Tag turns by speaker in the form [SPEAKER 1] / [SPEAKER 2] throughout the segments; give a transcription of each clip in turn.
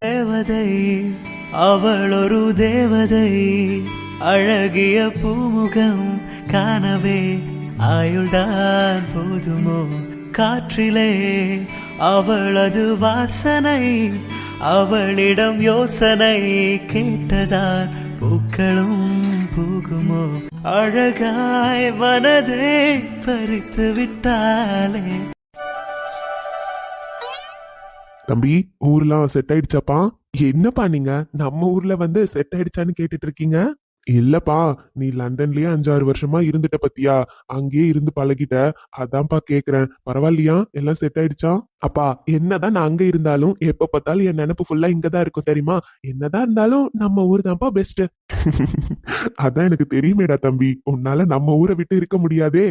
[SPEAKER 1] தேவதை அவள் ஒரு தேவதை, அழகிய பூமுகம் காணவே ஆயுள்தான் போதுமோ? காற்றிலே அவளது வாசனை, அவளிடம் யோசனை கேட்டதால் பூக்களும் பூகுமோ? அழகாய் மனதை பறித்து விட்டாலே.
[SPEAKER 2] தம்பி, ஊர்லாம் செட் ஆயிடுச்சாப்பா? என்னப்பா நீங்க நம்ம ஊர்ல வந்து செட் ஆயிடுச்சான்னு கேட்டுட்டு இருக்கீங்க? இல்லப்பா, நீ லண்டன்லயே 5-6 வருஷமா இருந்துட்ட பத்தியா, அங்கேயே இருந்து பழகிட்ட. அதான்ப்பா கேக்குறேன், பரவாயில்லையா? எல்லாம் செட் ஆயிடுச்சா? அப்பா, என்னதான் நான் அங்க இருந்தாலும் எப்ப பார்த்தாலும் என் நினைப்பு ஃபுல்லா இங்கதான் இருக்கும் தெரியுமா? என்னதான் இருந்தாலும் நம்ம ஊர் தான்ப்பா பெஸ்ட். அதான் எனக்கு தெரியுமேடா தம்பி, உன்னால நம்ம ஊரை விட்டு இருக்க முடியாதே.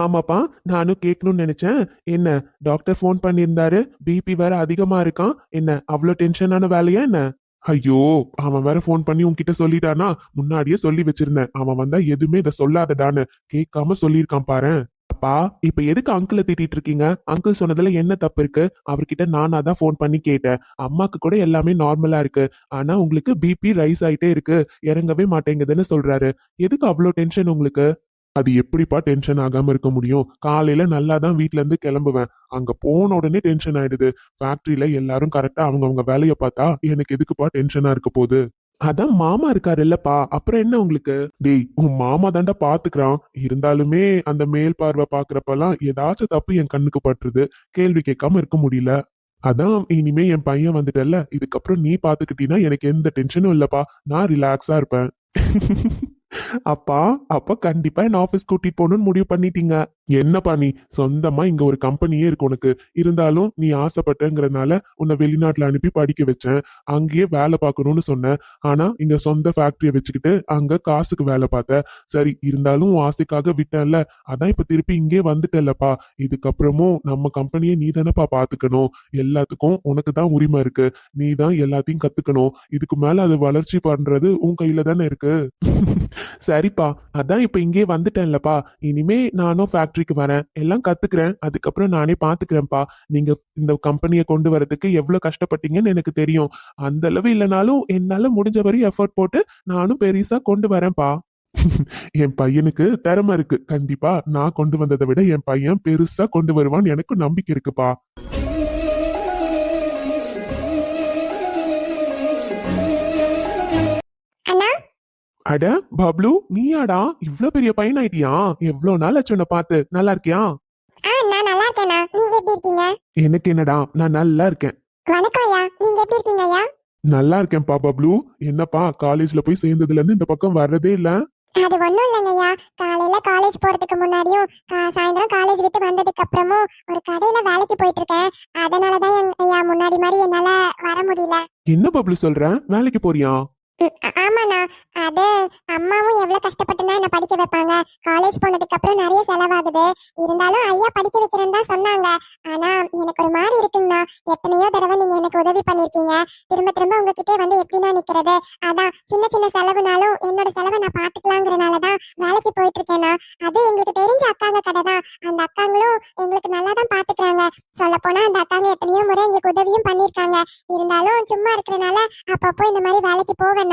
[SPEAKER 2] ஆமாப்பா, நானும் கேட்கணும்னு நினைச்சேன். என்ன, டாக்டர் ஃபோன் பண்ணியிருந்தாரு, பிபி வேற அதிகமா இருக்கான், என்ன அவ்வளோ டென்ஷனான வேலையா என்ன? ஐயோ, அவன் வேற ஃபோன் பண்ணி உன்கிட்ட சொல்லிட்டானா? முன்னாடியே சொல்லி வச்சிருந்தேன், அவன் வந்தா எதுவுமே இதை சொல்லாதடான்னு. கேட்காம சொல்லியிருக்கான் பாரேன். அப்பா, இப்ப எதுக்கு அங்கிளை திட்டிட்டு இருக்கீங்க? அங்கிள் சொன்னதுல என்ன தப்பு இருக்கு? அவர்கிட்ட நானா தான் ஃபோன் பண்ணி கேட்டேன். அம்மாக்கு கூட எல்லாமே நார்மலா இருக்கு, ஆனா உங்களுக்கு பிபி ரைஸ் ஆயிட்டே இருக்கு, இறங்கவே மாட்டேங்குதுன்னு சொல்றாரு. எதுக்கு அவ்வளோ டென்ஷன் உங்களுக்கு? அது எப்படிப்பா டென்ஷன் ஆகாம இருக்க முடியும்? காலையில நல்லா தான் வீட்ல இருந்து கிளம்புவேன், அங்க போன உடனே டென்ஷன் ஆயிடுது. ஃபேக்டரியில எல்லாரும் கரெக்டா அவங்கவங்க வேலையை பார்த்தா எனக்கு எதுக்குப்பா டென்ஷனா இருக்க போகுது? அதான் மாமா இருக்காரு இல்லப்பா, அப்புறம் என்ன உங்களுக்கு? டேய், உன் மாமா தாண்டா பாத்துக்கிறான். இருந்தாலுமே அந்த மேல் பார்வை பாக்குறப்பெல்லாம் ஏதாச்சும் தப்பு என் கண்ணுக்கு பட்டுருது. கேள்வி கேட்காம இருக்க முடியல. அதான் இனிமே என் பையன் வந்துட்டல்ல, இதுக்கப்புறம் நீ பாத்துக்கிட்டீன்னா எனக்கு எந்த டென்ஷனும் இல்லப்பா, நான் ரிலாக்ஸா இருப்பேன். அப்பா, அப்ப கண்டிப்பா என்ன ஆபீஸ் கூட்டிட்டு போகணும்னு முடிவு பண்ணிட்டீங்க. என்னப்பா நீ, சொந்தமா இங்க ஒரு கம்பெனியே இருக்கு உனக்கு. இருந்தாலும் நீ ஆசைப்பட்டங்கிறதுனால உன்னை வெளிநாட்டுல அனுப்பி படிக்க வச்சேன், அங்கேயே வேலை பார்க்கணும்னு சொன்னேன். ஆனா இங்க சொந்த ஃபேக்டரியை வச்சுக்கிட்டு அங்க காசுக்கு வேலை பார்த்த. சரி, இருந்தாலும் உன் ஆசைக்காக விட்டேன்ல, அதான் இப்ப திருப்பி இங்கே வந்துட்டல்லப்பா. இதுக்கப்புறமும் நம்ம கம்பெனியை நீ தானப்பா பாத்துக்கணும். எல்லாத்துக்கும் உனக்கு தான் உரிமை இருக்கு, நீ தான் எல்லாத்தையும் கத்துக்கணும். இதுக்கு மேல அது வளர்ச்சி பண்றது உன் கையில தானே இருக்கு. சரிப்பா, அதான் இப்ப இங்கே வந்துட்டேன்லப்பா, இனிமே நானும் ஃபேக்டரிக்கு வரேன், எல்லாம் கத்துக்கிறேன், அதுக்கப்புறம் நானே பாத்துக்கிறேன்ப்பா. நீங்க இந்த கம்பெனியை கொண்டு வரதுக்கு எவ்வளவு கஷ்டப்பட்டீங்கன்னு எனக்கு தெரியும். அந்த அளவு இல்லைனாலும் என்னால முடிஞ்ச வரையும் எஃபர்ட் போட்டு நானும் பெருசா கொண்டு வரேன்ப்பா. என் பையனுக்கு திறமை இருக்கு, கண்டிப்பா நான் கொண்டு வந்ததை விட என் பையன் பெருசா கொண்டு வருவான்னு எனக்கு நம்பிக்கை இருக்குப்பா. அட பப்ளு, நீயாடா இவ்ளோ பெரிய பையன் ஆயிட்டியா? எவ்வளவு நாள் ஆச்சு உன்னை பார்த்து. நல்லா இருக்கியா?
[SPEAKER 3] நான் நல்லா இருக்கேனா, நீங்க எப்படி இருக்கீங்க?
[SPEAKER 2] எனக்கு என்னடா, நான் நல்லா இருக்கேன்.
[SPEAKER 3] வணக்கம் ஐயா, நீங்க எப்படி இருக்கீங்க ஐயா?
[SPEAKER 2] நல்லா இருக்கேன்ப்பா பப்ளு. என்னப்பா, காலேஜ்ல போய் சேர்ந்ததுல இருந்து இந்த பக்கம் வர்றதே இல்ல?
[SPEAKER 3] அது ஒண்ணும் இல்லைங்க ஐயா, காலையில காலேஜ் போறதுக்கு முன்னாடியும் சாயந்தரம் காலேஜ் விட்டு வந்ததுக்கு அப்புறமும் ஒரு கடையில வேலைக்கு போயிட்டு இருக்கேன். அதனாலதான் ஐயா முன்னாடி மாதிரி என்னால வர முடியல.
[SPEAKER 2] என்ன பப்ளு சொல்ற, வேலைக்கு போறியா?
[SPEAKER 3] ஆமாண்ணா, அது அம்மாவும் எவ்வளவு கஷ்டப்பட்டுதான் என்ன படிக்க வைப்பாங்க. காலேஜ் போனதுக்கு அப்புறம் நிறைய செலவாகுது. இருந்தாலும் ஐயா படிக்க வைக்கிறேன்னு தான் சொன்னாங்க. ஆனா எனக்கு ஒரு மாதிரி இருக்குங்கண்ணா, எத்தனையோ தடவை நீங்க எனக்கு உதவி பண்ணிருக்கீங்க, திரும்ப திரும்ப உங்ககிட்டே வந்து எப்படின்னா நிக்கிறது. அதான் சின்ன சின்ன செலவுனாலும் என்னோட செலவை நான் பாத்துக்கலாங்கிறனாலதான் வேலைக்கு போயிட்டு இருக்கேன்னா. அது எங்களுக்கு தெரிஞ்ச அக்காங்க கடை தான், அந்த அக்காங்களும் எங்களுக்கு நல்லா தான் பாத்துக்கிறாங்க. சொல்ல போனா அந்த அக்காங்க எத்தனையோ முறை எங்களுக்கு உதவியும் பண்ணிருக்காங்க. இருந்தாலும் சும்மா இருக்கிறனால அப்பப்போ இந்த மாதிரி வேலைக்கு போவேன்.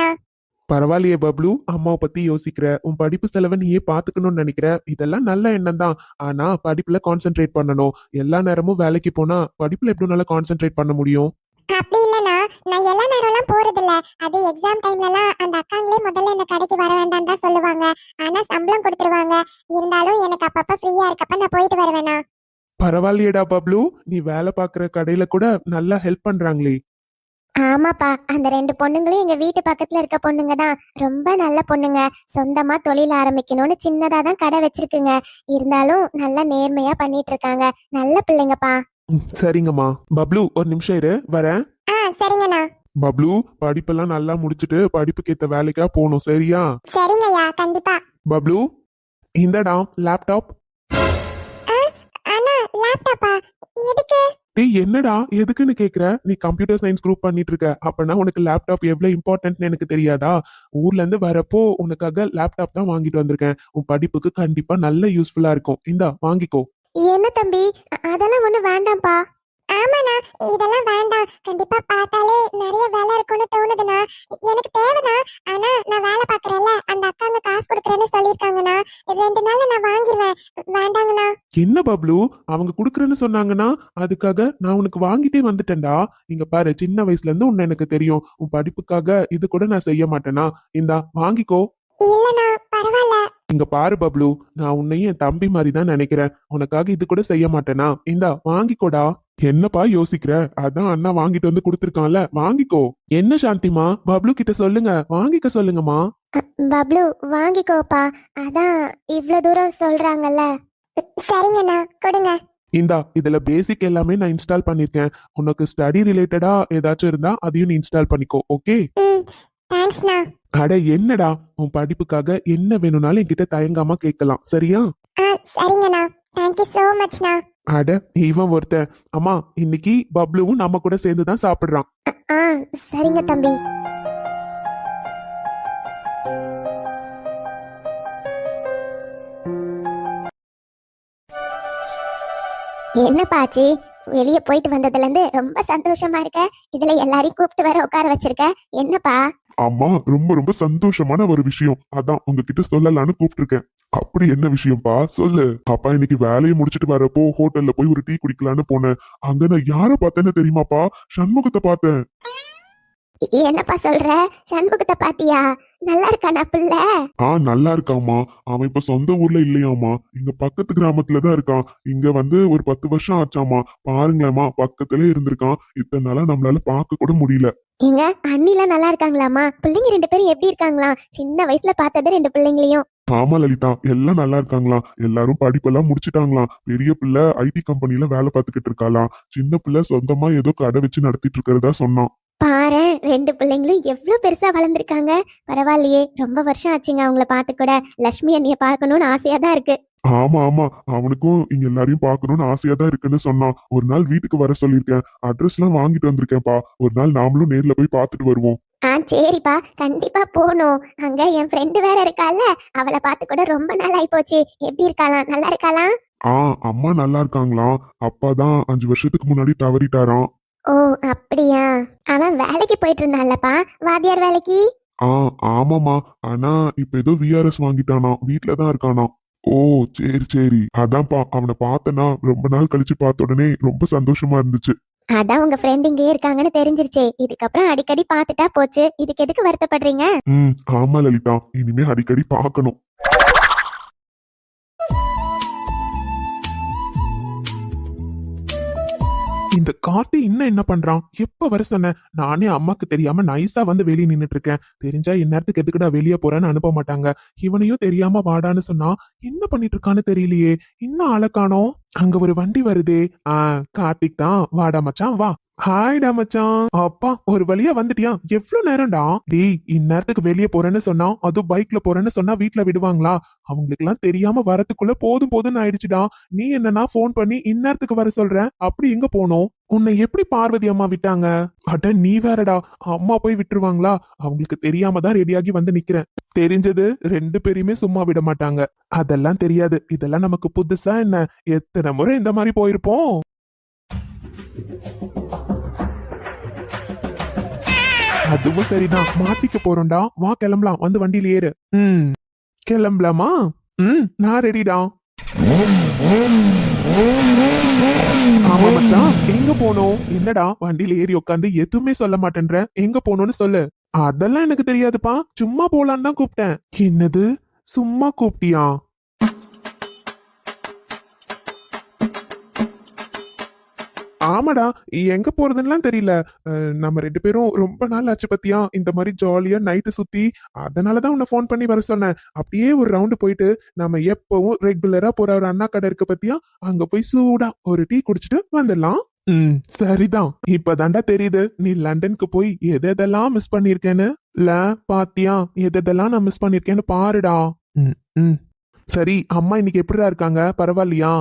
[SPEAKER 2] பரவாயில்லையே பப்ளு, அம்மாவை பத்தி யோசிக்கிற, உன் படிப்பு செலவை நீயே பாத்துக்கணும்னு நினைக்கிற, இதெல்லாம் நல்ல எண்ணம் தான். ஆனா படிப்புல கான்சென்ட்ரேட் பண்ணணும். எல்லா நேரமும் வேலைக்கு போனா படிப்புல எப்படி நல்லா கான்சென்ட்ரேட் பண்ண முடியும்?
[SPEAKER 3] அப்படி இல்லனா, நான் எல்லா நேரம்லாம் போறது இல்ல. அது எக்ஸாம் டைம்லலாம் அந்த அக்காங்களே முதல்ல என்ன கடைக்கு வர வேண்டாம் தான் சொல்லுவாங்க. ஆனா சம்பளம் கொடுத்துருவாங்க. இருந்தாலும் எனக்கு அப்பப்ப ஃப்ரீயா இருக்கப்ப நான் போயிட்டு வருவேனா.
[SPEAKER 2] பரவாயில்லையேடா பப்ளு, நீ வேலை பாக்குற கடையில கூட நல்லா ஹெல்ப் பண்றாங்களே.
[SPEAKER 3] ஆமாப்பா, அந்த 2 பொண்ணுங்களும் எங்க வீட்டு பக்கத்துல இருக்க பொண்ணுங்க தான். ரொம்ப நல்ல பொண்ணுங்க. சொந்தமா தொழில் ஆரம்பிக்கணும்னு சின்னதா தான் கடை வச்சிருக்குங்க. இருந்தாலும் நல்லா நேர்மையா பண்ணிட்டு இருக்காங்க. நல்ல பிள்ளைங்கப்பா.
[SPEAKER 2] சரிங்கம்மா. பப்ளு, ஒரு நிமிஷம் இரு, வரேன்.
[SPEAKER 3] சரிங்கண்ணா.
[SPEAKER 2] பப்ளு, படிப்பெல்லாம் நல்லா முடிச்சிட்டு படிப்புக்கு ஏத்த வேலைக்கா போகணும், சரியா?
[SPEAKER 3] சரிங்கய்யா, கண்டிப்பா.
[SPEAKER 2] பப்ளு, இந்தடா லேப்டாப்.
[SPEAKER 3] அண்ணா, லேப்டாப்பா? எதுக்கு?
[SPEAKER 2] டேய், என்னடா எதுக்குன்னு கேக்குற? நீ கம்ப்யூட்டர் சயின்ஸ் குரூப் பண்ணிட்டு இருக்க, அப்பனா உனக்கு லேப்டாப் எவ்வளவு இம்பார்ட்டன்ட்னு எனக்கு தெரியாதா? ஊர்ல இருந்து வரப்போ உனக்காக லேப்டாப் தான் வாங்கிட்டு வந்திருக்கேன். உன் படிப்புக்கு கண்டிப்பா நல்ல யூஸ்ஃபுல்லா இருக்கும். இந்தா வாங்கிக்கோ.
[SPEAKER 3] என்ன தம்பி, அதெல்லாம் ஒண்ணு வேண்டாம்ப்பா. ஆமாண்ணா, இதெல்லாம் வேண்டாம். கண்டிப்பா பார்த்தாலே நிறைய
[SPEAKER 2] பப்ளு, அவங்க குடுக்குறேன்னு சொன்னாங்கன்னா அதுக்காக நான் உனக்கு வாங்கிட்டே வந்துட்டேன்டா. இங்க பாரு, சின்ன வயசுல இருந்து உன்னை எனக்கு தெரியும். உன் படிப்புக்காக இது கூட நான் செய்ய மாட்டேனா? இந்தா வாங்கிக்கோ.
[SPEAKER 3] இல்லண்ணா பரவாயில்ல.
[SPEAKER 2] இங்க பாரு பப்ளு, நான் உன்னையும் என் தம்பி மாதிரி தான் நினைக்கிறேன். உனக்காக இது கூட செய்ய மாட்டேனா? இந்தா வாங்கிக்கோடா. என்னப்பா யோசிக்கிற? அதான் அண்ணா வாங்கிட்டு வந்து கொடுத்துருக்கான்ல, வாங்கிக்கோ. என்ன சாந்திமா, பப்ளு கிட்ட சொல்லுங்க, வாங்கிக்க சொல்லுங்கம்மா.
[SPEAKER 3] பப்ளு வாங்கிக்கோப்பா, அதான் இவ்ளோ தூரம் சொல்றாங்கல்ல. சரிங்கண்ணா கொடுங்க.
[SPEAKER 2] இந்தா, இதுல பேசிக் எல்லாமே நான் இன்ஸ்டால் பண்ணிருக்கேன். உனக்கு ஸ்டடி ரிலேட்டடா ஏதாச்சும் இருந்தா அதையும் நீ இன்ஸ்டால் பண்ணிக்கோ. ஓகே?
[SPEAKER 3] தேங்க்ஸ்ண்ணா.
[SPEAKER 2] அட என்னடா, உன் படிப்புக்காக என்ன வேணும்னாலும் என்கிட்ட தயங்காம கேட்கலாம், சரியா?
[SPEAKER 3] சரிங்கண்ணா, தேங்க்யூ சோ மச்ண்ணா.
[SPEAKER 2] அட இவன் ஒருத்தன். அம்மா, இன்னைக்கு பப்ளுவும் நம்ம கூட சேர்ந்து தான் சாப்பிடுறான்.
[SPEAKER 3] சரிங்க தம்பி. என்ன பாச்சி, வெளியே போயிட்டு வந்ததுல இருந்து ரொம்ப சந்தோஷமா இருக்க. இதுல எல்லாரையும் கூப்பிட்டு வர உட்கார வச்சிருக்க, என்னப்பா?
[SPEAKER 2] அம்மா, ரொம்ப ரொம்ப சந்தோஷமான ஒரு விஷயம், அதான் உங்ககிட்ட சொல்லலான்னு கூப்பிட்டுருக்கேன். அப்படி என்ன விஷயம்ப்பா, சொல்லு. அப்பா, இன்னைக்கு வேலையை முடிச்சிட்டு வரப்போ ஹோட்டல்ல போய் ஒரு டீ குடிக்கலான்னு போனேன். அங்க நான் யார பார்த்தேன்னு தெரியுமாப்பா? சண்முகத்தை பார்த்தேன்.
[SPEAKER 3] என்னப்பா சொல்ற? சண்முகத்தை பாத்தியா? நல்லா இருக்கானா பிள்ளை?
[SPEAKER 2] நல்லா இருக்காமா. அவன் இப்ப சொந்த ஊர்ல இல்லையாமா, இங்க பக்கத்து கிராமத்துல தான் இருக்கான். இங்க வந்து ஒரு 10 வருஷம் ஆச்சாமா. பாருங்களேம்மா, பக்கத்துல இருந்திருக்கான். இத்தனை நாளா நம்மளால பார்க்க கூட முடியல.
[SPEAKER 3] எங்க அண்ணிலாம் நல்லா இருக்காங்களாமா? பிள்ளைங்க 2 பேரும் எப்படி இருக்காங்களா? சின்ன வயசுல பார்த்தது 2 பிள்ளைங்களையும்.
[SPEAKER 2] ஆமா லலிதா, எல்லாம் நல்லா இருக்காங்களாம். எல்லாரும் படிப்பெல்லாம் முடிச்சிட்டாங்களாம். பெரிய பிள்ளை ஐடி கம்பெனில வேலை பார்த்துக்கிட்டு இருக்காளாம். சின்ன பிள்ளை சொந்தமா ஏதோ கடை வச்சு நடத்திட்டு இருக்கிறதா சொன்னான்.
[SPEAKER 3] பாரு, 2 பிள்ளைங்களும் எவ்வளவு பெருசா வளர்ந்துருக்காங்க. பரவாயில்லையே, ரொம்ப வருஷம் ஆச்சுங்க அவங்கள பார்த்து கூட. லட்சுமி அண்ணிய பார்க்கணும்னு ஆசையா தான் இருக்கு.
[SPEAKER 2] ஆமா ஆமா, அவனுக்கும் இங்க எல்லாரையும் பார்க்கணும்னு ஆசையா தான் இருக்குன்னு சொன்னான். ஒரு நாள் வீட்டுக்கு வர சொல்லியிருக்கேன். அட்ரஸ் எல்லாம் வாங்கிட்டு வந்திருக்கேன்ப்பா. ஒரு நாள் நாமளும் நேர்ல போய் பார்த்துட்டு வருவோம்.
[SPEAKER 3] சரிப்பா, கண்டிப்பா போகணும். அங்க என் ஃப்ரெண்டு வேற இருக்கால, அவளை பார்த்து கூட ரொம்ப நாள் ஆயி போச்சு. எப்படி இருக்காளாம்? நல்லா இருக்காளாம்?
[SPEAKER 2] அம்மா நல்லா இருக்காங்களாம். அப்பா தான் 5 வருஷத்துக்கு முன்னாடி தவறிட்டாராம்.
[SPEAKER 3] ஓ அப்படியா? அவன் வேலைக்கு போயிட்டு இருந்தான்லப்பா, வாத்தியார் வேலைக்கு.
[SPEAKER 2] ஆமாமா. ஆனா இப்ப ஏதோ விஆர்எஸ் வாங்கிட்டானா, வீட்டுல தான் இருக்கானா. ஓ சரி சரி, அதான்ப்பா அவனை பார்த்தனா, ரொம்ப நாள் கழிச்சு பார்த்த உடனே ரொம்ப சந்தோஷமா இருந்துச்சு.
[SPEAKER 3] அதான் உங்க ஃப்ரெண்ட் இங்கே இருக்காங்கன்னு தெரிஞ்சிருச்சே. இதுக்கப்புறம் அடிக்கடி பார்த்துட்டா போச்சு. இதுக்கு எதுக்கு வருத்தப்படுறீங்க?
[SPEAKER 2] ஆமா லலிதா, இனிமே அடிக்கடி பார்க்கணும். இந்த கார்த்தி இன்னும் என்ன பண்றான்? எப்ப வர சொன்ன? நானே அம்மாக்கு தெரியாம நைஸா வந்து வெளியே நின்னுட்டு இருக்கேன். தெரிஞ்சா இந்நேரத்துக்கு எதுக்குடா வெளியே போறேன்னு அனுப்ப மாட்டாங்க. இவனையும் தெரியாம வாடான்னு சொன்னா என்ன பண்ணிட்டு இருக்கான்னு தெரியலையே. இன்னும் ஆள காணோம். அங்க ஒரு வண்டி வருதே. கார்த்திக் தான். வாடா மச்சான் வா. ஹாய்டா மச்சான். அப்பா, ஒரு வழியா வந்துட்டியா? எவ்வளவு நேரம்டா? டேய், இந்நேரத்துக்கு வெளியே போறேன்னு சொன்னா, அதுவும் பைக்ல போறேன்னு சொன்னா வீட்டுல விடுவாங்களா? அவங்களுக்கு எல்லாம் தெரியாம வரதுக்குள்ள போதும் போதும்னு ஆயிடுச்சுடா. நீ என்னன்னா போன் பண்ணி இந்நேரத்துக்கு வர சொல்ற? அப்படி எங்க போனோம்? உன்னை எப்படி பார்வதி அம்மா விட்டாங்க? அட நீ வேறடா, அம்மா போய் விட்டுருவாங்களா? அவங்களுக்கு தெரியாம தான் ரெடியாகி வந்து நிக்கிறேன். தெரிஞ்சது 2 பேரையுமே சும்மா விட மாட்டாங்க. அதெல்லாம் தெரியாது. இதெல்லாம் நமக்கு புதுசா என்ன? எத்தனை முறை இந்த மாதிரி போயிருப்போம். அதுவும் சரிதான், மாட்டிக்க போறோம்டா. வா கிளம்பலாம், வந்து வண்டியில ஏறு. கிளம்பலாமா? நான் ரெடிடா. ஆமா மச்சான், எங்க போனோம்? என்னடா வண்டியில ஏறி உட்காந்து எதுவுமே சொல்ல மாட்டேன்ற? எங்க போனோம்னு சொல்லு. அதெல்லாம் எனக்கு தெரியாதுப்பா, சும்மா போலான்னு தான் கூப்பிட்டேன். என்னது, சும்மா கூப்பிட்டியா? ஆமாடா, எங்க போறதுன்னு தெரியல. நம்ம 2 பேரும் ரொம்ப நாள் ஆச்சு பத்தியா இந்த மாதிரி ஜாலியா நைட்டு சுத்தி. அதனாலதான் உன்னை போன் பண்ணி வர சொன்னேன். அப்படியே ஒரு ரவுண்டு போயிட்டு நம்ம எப்பவும் ரெகுலரா போற ஒரு அண்ணா கடை இருக்கு பத்தியா, அங்க போய் சூடா ஒரு டீ குடிச்சிட்டு வந்துடலாம். சரிதான். இப்பதான்டா தெரியுது நீ லண்டனுக்கு போய் எதெல்லாம் மிஸ் பண்ணிருக்கேன்னு. பாத்தியா, எதெல்லாம் நான் மிஸ் பண்ணிருக்கேன்னு பாருடா. சரி, அம்மா இன்னைக்கு எப்படிடா இருக்காங்க? பரவாயில்லையா?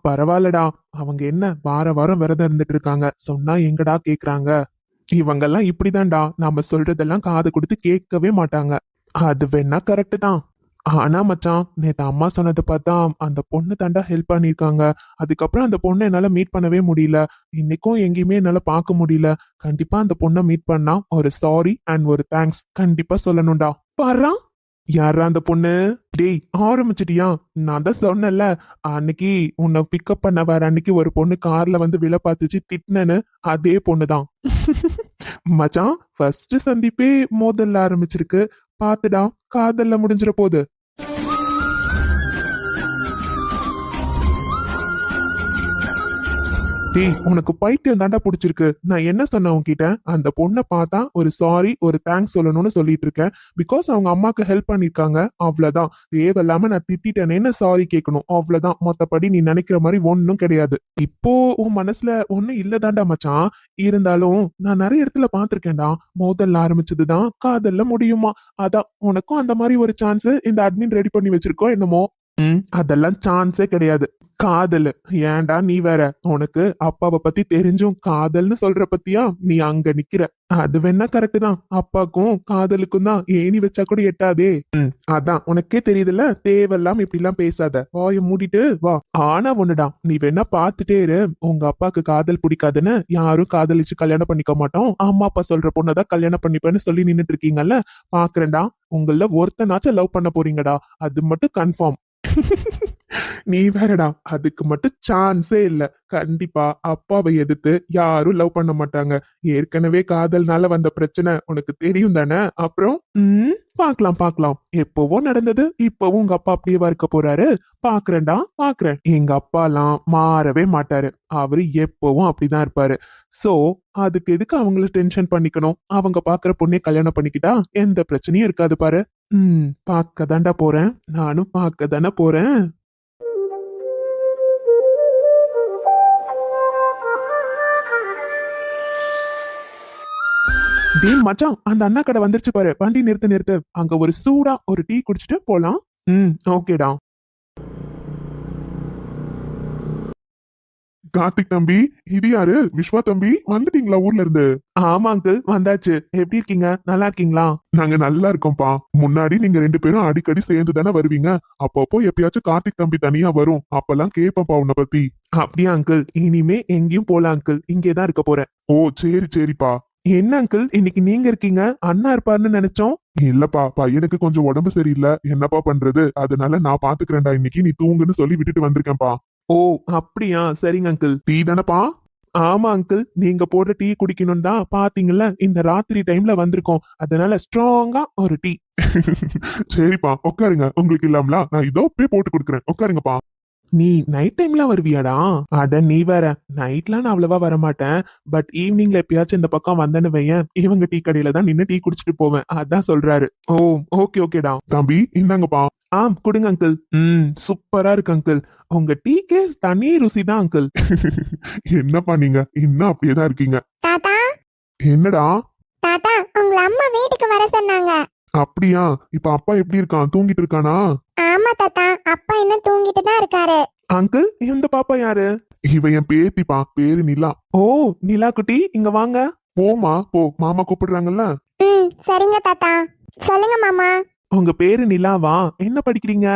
[SPEAKER 2] பரவாயில்லடா. அவங்க என்ன வார வாரம் விரதம் இருந்துட்டு இருக்காங்க. சொன்னா எங்கடா கேக்குறாங்க? இவங்கெல்லாம் இப்படிதான்டா, நாம சொல்றதெல்லாம் காது கொடுத்து கேட்கவே மாட்டாங்க. அது வேணா கரெக்ட் தான். ஆனா மச்சான், நேத்து அம்மா சொன்னதை பார்த்தா அந்த பொண்ணு தாண்டா ஹெல்ப் பண்ணிருக்காங்க. அதுக்கப்புறம் அந்த பொண்ணை என்னால மீட் பண்ணவே முடியல. இன்னைக்கும் எங்கேயுமே என்னால பார்க்க முடியல. கண்டிப்பா அந்த பொண்ணை மீட் பண்ணா ஒரு சாரி அண்ட் ஒரு தேங்க்ஸ் கண்டிப்பா சொல்லணும்டா. பாரா, யாரா அந்த பொண்ணு? டேய் ஆரம்பிச்சிட்டியா? நான் தான் சொன்னேன்ல, அன்னைக்கு உன்னை பிக்கப் பண்ண வர அன்னைக்கு ஒரு பொண்ணு கார்ல வந்து விழ பார்த்துச்சு திட்டினேன்னு, அதே பொண்ணுதான். மச்சான், ஃபர்ஸ்ட் சந்திப்பே மோதல்ல ஆரம்பிச்சிருக்கு. பாத்துடா, காதல்ல முடிஞ்சிட போகுது. டேய் உனக்கு பைத்தியம் தாண்டா பிடிச்சிருக்கு. நான் என்ன சொன்னேன் உன்கிட்ட? அந்த பொண்ணை பார்த்தா ஒரு சாரி ஒரு தேங்க்ஸ் சொல்லணும்னு சொல்லிட்டு இருக்கேன். பிகாஸ் அவங்க அம்மாக்கு ஹெல்ப் பண்ணிருக்காங்க, அவ்வளவுதான். தேவையில்லாம நான் திட்டிட்டேனேன்னு சாரி கேட்கணும், அவ்வளவுதான். மொத்தப்படி நீ நினைக்கிற மாதிரி ஒன்னும் கிடையாது. இப்போ உன் மனசுல ஒன்னும் இல்லதாண்டா மச்சான். இருந்தாலும் நான் நிறைய இடத்துல பாத்திருக்கேன்டா, மோதல்ல ஆரம்பிச்சதுதான் காதல்ல முடியுமா. அதான் உனக்கும் அந்த மாதிரி ஒரு சான்ஸ் இந்த அட்மின் ரெடி பண்ணி வச்சிருக்கோம் என்னமோ. அதெல்லாம் சான்ஸே கிடையாது. காதல் ஏன்டா நீ வேற? உனக்கு அப்பாவை பத்தி தெரிஞ்சும் காதல்னு சொல்ற பத்தியா நீ அங்க நிக்கிற. அது வேணா கரெக்ட் தான், அப்பாக்கும் காதலுக்கும் தான் ஏணி வச்சா கூட எட்டாதே. அதான் உனக்கே தெரியுதுல்ல, தேவையில்லாம இப்படி எல்லாம் பேசாத, வாய மூடிட்டு வா. ஆனா ஒண்ணுடா, நீ வேணா பாத்துட்டே இரு. உங்க அப்பாக்கு காதல் பிடிக்காதுன்னு யாரும் காதலிச்சு கல்யாணம் பண்ணிக்க மாட்டோம், அம்மா அப்பா சொல்ற பொண்ணதான் கல்யாணம் பண்ணிப்பேன்னு சொல்லி நின்னுட்டு இருக்கீங்கல்ல, பாக்குறேன்டா. உங்கள ஒருத்தனாச்சும் லவ் பண்ண போறீங்கடா, அது மட்டும் கன்ஃபார்ம். நீ வேறடா, அதுக்கு மட்டும் சான்ஸே இல்ல. கண்டிப்பா அப்பாவை எதிர்த்து யாரும் லவ் பண்ண மாட்டாங்க. ஏற்கனவே காதல்னால வந்த பிரச்சனை உனக்கு தெரியும் தானே. அப்புறம் பாக்கலாம் பாக்கலாம். எப்பவோ நடந்தது, இப்பவும் உங்க அப்பா அப்படியே இருக்க போறாரு. பாக்குறேன்டா பாக்குறேன். எங்க அப்பாலாம் மாறவே மாட்டாரு, அவரு எப்பவும் அப்படிதான் இருப்பாரு. சோ அதுக்கு எதுக்கு அவங்கள டென்ஷன் பண்ணிக்கணும்? அவங்க பாக்குற பொண்ணே கல்யாணம் பண்ணிக்கிட்டா எந்த பிரச்சனையும் இருக்காது பாரு. பாக்க தாண்டா போறேன், நானும் பாக்க தானே போறேன். டேய் மச்சான், அந்த அண்ணா கடை வந்துருச்சு பாரு. வண்டி நிறுத்து நிறுத்து. அங்க ஒரு சூடா ஒரு டீ குடிச்சிட்டு போலாம். ஓகேடா. கார்த்திக் தம்பி, இது யாரு? விஸ்வா தம்பி, வந்துட்டீங்களா ஊர்ல இருந்து? ஆமா அங்கிள், வந்தாச்சு. எப்படி இருக்கீங்க? நல்லா இருக்கீங்களா? நாங்க நல்லா இருக்கோம்ப்பா. முன்னாடி நீங்க 2 பேரும் அடிக்கடி சேர்ந்து தானே வருவீங்க. அப்பப்போ எப்பயாச்சும் கார்த்திக் தம்பி தனியா வரும், அப்பெல்லாம் கேப்பப்பா உன்னை பத்தி. அப்படியா அங்கிள்? இனிமே எங்கேயும் போல அங்கிள், இங்கேதான் இருக்க போறேன். ஓ சரி சரிப்பா. என்ன அங்கிள், இன்னைக்கு நீங்க இருக்கீங்க, அண்ணா இருப்பாருன்னு நினைச்சோம். இல்லப்பா, பையனுக்கு கொஞ்சம் உடம்பு சரியில்லை, என்னப்பா பண்றது, அதனால நான் பாத்துக்கிறேன்டா, இன்னைக்கு நீ தூங்குன்னு சொல்லி விட்டுட்டு வந்திருக்கேன்ப்பா. ஓ அப்படியா, சரிங்க அங்கிள். டீ தானப்பா? ஆமா அங்கிள், நீங்க போடுற டீ குடிக்கணும் தான் பாத்தீங்கல்ல இந்த ராத்திரி டைம்ல வந்திருக்கோம், அதனால ஸ்ட்ராங்கா ஒரு டீ. சரிப்பா உட்காருங்க, உங்களுக்கு இல்லாமலா நான் இதோ போய் போட்டு கொடுக்குறேன், உட்காருங்கப்பா. நீ நைட் டைம்ல வருவியாடா? அட நீ வேற, நைட்லாம் நான் அவ்வளவா வரமாட்டேன். பட் ஈவினிங்ல எப்பயாச்சும் இந்த பக்கம் வந்தேன்னு வையேன், இவங்க டீ கடையில தான் நின்னு டீ குடிச்சிட்டு போவேன், அதான் சொல்றாரு. ஓ ஓகே ஓகேடா. தம்பி இந்தாங்கப்பா. கொடுங்க அங்கிள். சூப்பரா இருக்கு அங்கிள், உங்க டீக்கே தனி ருசி தான் அங்கிள். என்னப்பா நீங்க இன்னும் அப்படியேதான் இருக்கீங்க.
[SPEAKER 3] தாத்தா
[SPEAKER 2] என்னடா?
[SPEAKER 3] தாத்தா, உங்க அம்மா வீட்டுக்கு வர சொன்னாங்க.
[SPEAKER 2] அப்படியா? இப்ப அப்பா எப்படி இருக்கான், தூங்கிட்டு இருக்கானா?
[SPEAKER 3] ஆமா தாத்தா, அப்பா என்ன தூங்கிட்டு தான் இருக்காரு.
[SPEAKER 2] அங்கிள், இந்த பாப்பா யாரு? இவ என் பேத்திப்பா, பேரு நிலா. ஓ நிலா குட்டி, இங்க வாங்க. போமா போ, மாமா கூப்பிடுறாங்கல்ல.
[SPEAKER 3] சரிங்க தாத்தா. சொல்லுங்க மாமா.
[SPEAKER 2] உங்க பேரு நிலாவா? என்ன படிக்கிறீங்க?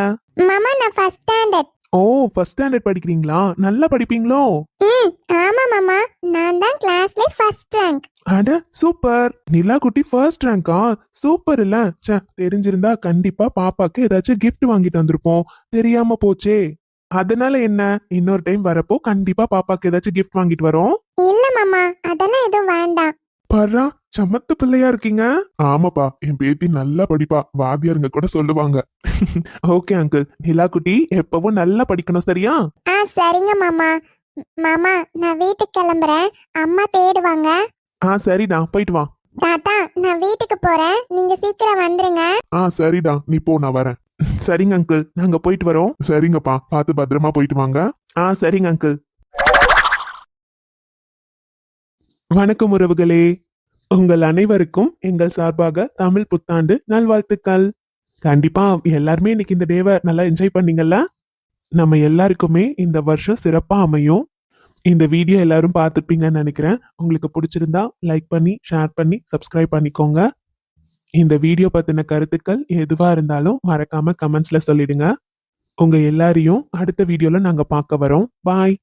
[SPEAKER 3] மாமா நான் ஃபர்ஸ்ட் ஸ்டாண்டர்ட்.
[SPEAKER 2] ஓ ஃபர்ஸ்ட் ஸ்டாண்டர்ட் படிக்கிறீங்களா? நல்லா படிப்பீங்களோ?
[SPEAKER 3] ஆமா மாமா, நான் தான் கிளாஸ்ல ஃபர்ஸ்ட் ரேங்க்.
[SPEAKER 2] அட சூப்பர், நிலா குட்டி ஃபர்ஸ்ட் ரேங்கா? சூப்பர் இல்ல? தெரிஞ்சிருந்தா கண்டிப்பா பாப்பாக்கு ஏதாச்சும் கிஃப்ட் வாங்கிட்டு வந்திருப்போம், தெரியாம போச்சே. அதனால என்ன, இன்னொரு டைம் வரப்போ கண்டிப்பா பாப்பாக்கு ஏதாச்சும் கிஃப்ட் வாங்கிட்டு வரோம்.
[SPEAKER 3] இல்ல மாமா, அதெல்லாம் எதுவும் வேண்டாம்.
[SPEAKER 2] பர்றா, சமத்து பிள்ளையா இருக்கீங்க. ஆமாப்பா, என் பேத்தி நல்லா படிப்பா, வாத்தியாருங்க கூட சொல்லுவாங்க. ஓகே அங்கிள், நிலா குட்டி எப்பவும் நல்லா படிக்கணும், சரியா?
[SPEAKER 3] சரிங்க மாமா. மாமா நான் வீட்டுக்கு கிளம்புறேன், அம்மா தேடுவாங்க.
[SPEAKER 2] சரிடா, போயிட்டு வா.
[SPEAKER 3] தாத்தா நான் வீட்டுக்கு போறேன், நீங்க சீக்கிரம் வந்துருங்க.
[SPEAKER 2] சரிடா, நீ போ, நான் வரேன். சரிங்க அங்கிள், நாங்க போயிட்டு வரோம். சரிங்கப்பா, பார்த்து பத்திரமா போயிட்டு வாங்க. சரிங்க அங்கிள். வணக்கம் உறவுகளே, உங்கள் அனைவருக்கும் எங்கள் சார்பாக தமிழ் புத்தாண்டு நல்வாழ்த்துக்கள். கண்டிப்பா எல்லாருமே இன்னைக்கு இந்த டேவை நல்லா என்ஜாய் பண்ணீங்கல்ல? நம்ம எல்லாருக்குமே இந்த வருஷம் சிறப்பா அமையும். இந்த வீடியோ எல்லாரும் பார்த்துப்பீங்கன்னு நினைக்கிறேன். உங்களுக்கு பிடிச்சிருந்தா லைக் பண்ணி ஷேர் பண்ணி சப்ஸ்கிரைப் பண்ணிக்கோங்க. இந்த வீடியோ பத்தின கருத்துக்கள் எதுவா இருந்தாலும் மறக்காம கமெண்ட்ஸ்ல சொல்லிடுங்க. உங்க எல்லாரையும் அடுத்த வீடியோல நாங்க பார்க்க வரோம். பாய்.